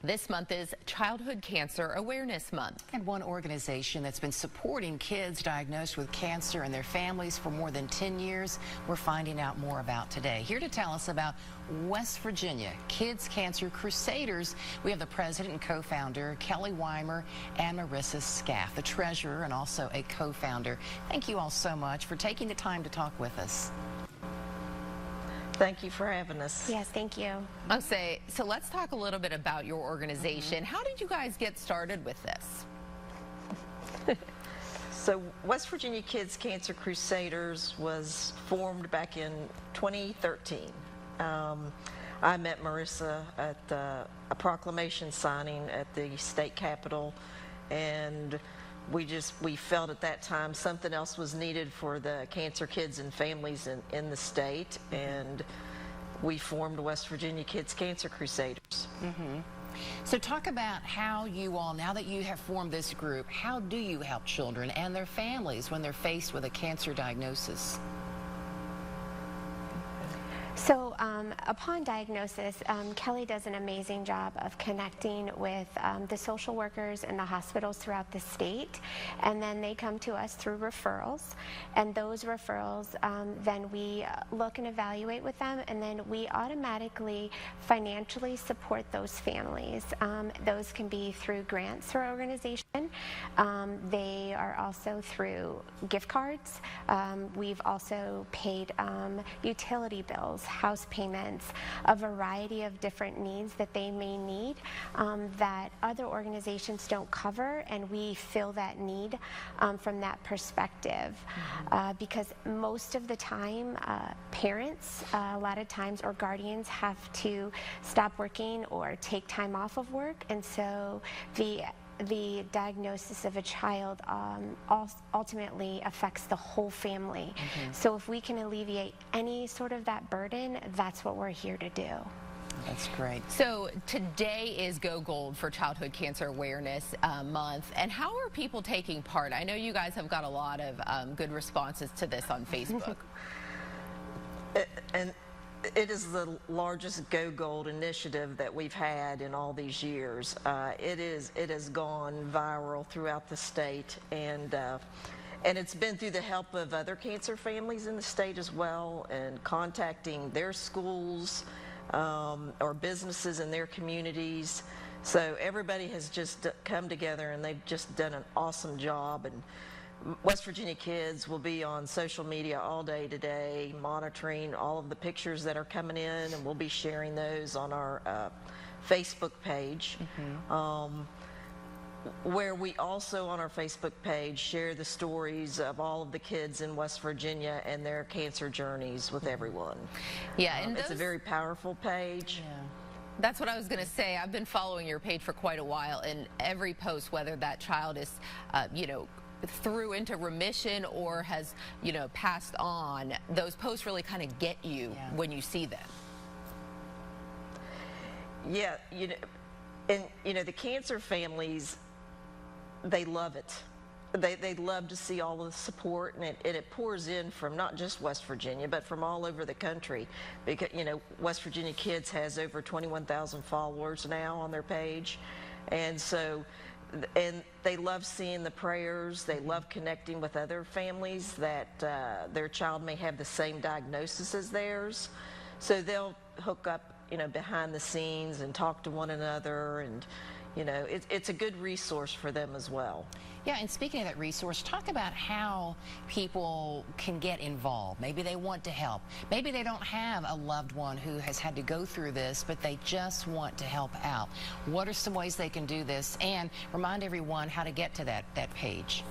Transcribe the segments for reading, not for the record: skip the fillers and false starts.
This month is Childhood Cancer Awareness Month. And one organization that's been supporting kids diagnosed with cancer and their families for more than 10 years, we're finding out more about today. Here to tell us about West Virginia Kids Cancer Crusaders, we have the president and co-founder, Kelly Weimer, and Marissa Scaff, the treasurer and also a co-founder. Thank you all so much for taking the time to talk with us. Thank you for having us. Yes, thank you. I'll say, so let's talk a little bit about your organization. How did you guys get started with this? So West Virginia Kids Cancer Crusaders was formed back in 2013. I met Marissa at a proclamation signing at the state capitol, and we felt at that time something else was needed for the cancer kids and families in the state, and we formed West Virginia Kids Cancer Crusaders. So talk about how you all, now that you have formed this group, how do you help children and their families when they're faced with a cancer diagnosis? So upon diagnosis, Kelly does an amazing job of connecting with the social workers and the hospitals throughout the state, and then they come to us through referrals, and those referrals then we look and evaluate with them, and then we automatically financially support those families. Those can be through grants for our organization. They are also through gift cards. We've also paid utility bills, house payments, a variety of different needs that they may need that other organizations don't cover, and we fill that need from that perspective. Because most of the time, parents, a lot of times, or guardians have to stop working or take time off of work, and so the diagnosis of a child ultimately affects the whole family. So if we can alleviate any sort of that burden, that's what we're here to do. That's great. So today is Go Gold for Childhood Cancer Awareness Month, and how are people taking part? I know you guys have got a lot of good responses to this on Facebook. And it is the largest Go Gold initiative that we've had in all these years. It has gone viral throughout the state, and it's been through the help of other cancer families in the state as well, and contacting their schools or businesses in their communities. So everybody has just come together, and they've just done an awesome job. And West Virginia Kids will be on social media all day today, monitoring all of the pictures that are coming in, and we'll be sharing those on our Facebook page, where we also on our Facebook page share the stories of all of the kids in West Virginia and their cancer journeys with everyone. Yeah, and it's a very powerful page. Yeah. That's what I was going to say. I've been following your page for quite a while, and every post, whether that child is, through into remission or has, passed on, those posts really kind of get you when you see them. Yeah, the cancer families, they love it. They love to see all the support, and it pours in from not just West Virginia, but from all over the country. Because, West Virginia Kids has over 21,000 followers now on their page, and so, and they love seeing the prayers. They love connecting with other families that their child may have the same diagnosis as theirs. So they'll hook up, behind the scenes and talk to one another, and it's a good resource for them as well. Yeah, and speaking of that resource, talk about how people can get involved. Maybe they want to help. Maybe they don't have a loved one who has had to go through this, but they just want to help out. What are some ways they can do this? And remind everyone how to get to that page.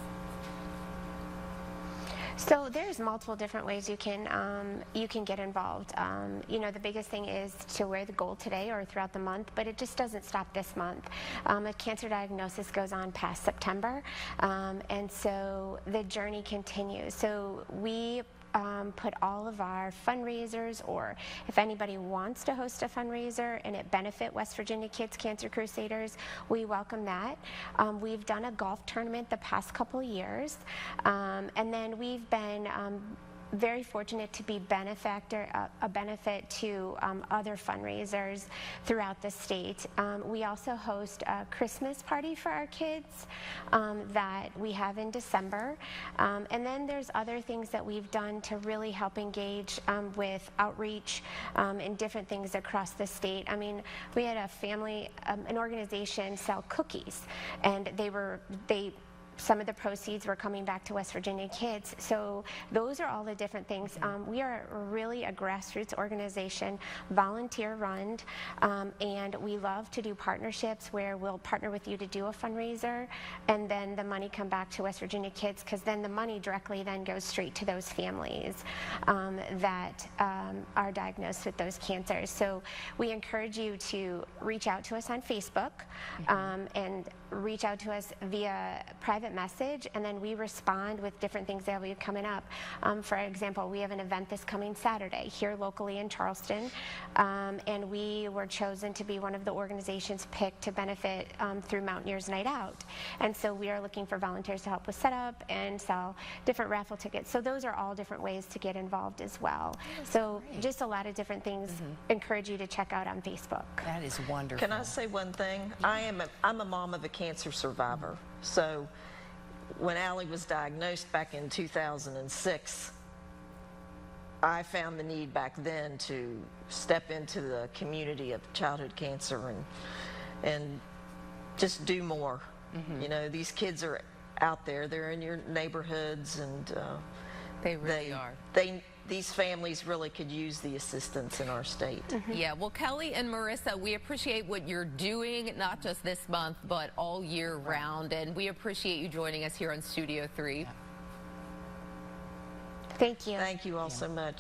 So there's multiple different ways you can get involved. The biggest thing is to wear the gold today or throughout the month, but it just doesn't stop this month. A cancer diagnosis goes on past September, and so the journey continues. So we put all of our fundraisers, or if anybody wants to host a fundraiser and it benefit West Virginia Kids Cancer Crusaders, we welcome that. We've done a golf tournament the past couple years, and then we've been very fortunate to be a benefit to other fundraisers throughout the state. We also host a Christmas party for our kids that we have in December. And then there's other things that we've done to really help engage with outreach and different things across the state. I mean, we had a family, an organization sell cookies, and some of the proceeds were coming back to West Virginia kids. So those are all the different things. We are really a grassroots organization, volunteer run, and we love to do partnerships where we'll partner with you to do a fundraiser, and then the money come back to West Virginia kids, because then the money directly then goes straight to those families that are diagnosed with those cancers. So we encourage you to reach out to us on Facebook and reach out to us via private message, and then we respond with different things that will be coming up. For example, we have an event this coming Saturday here locally in Charleston, and we were chosen to be one of the organizations picked to benefit through Mountaineers Night Out. And so we are looking for volunteers to help with setup and sell different raffle tickets. So those are all different ways to get involved as well. So great. Just a lot of different things. Encourage you to check out on Facebook. That is wonderful. Can I say one thing? I'm a mom of a cancer survivor. So when Allie was diagnosed back in 2006, I found the need back then to step into the community of childhood cancer and just do more. You know, these kids are out there, they're in your neighborhoods, and they really are. These families really could use the assistance in our state. Yeah, well, Kelly and Marissa, we appreciate what you're doing, not just this month, but all year round, and we appreciate you joining us here on Studio 3. Thank you. Thank you all so much.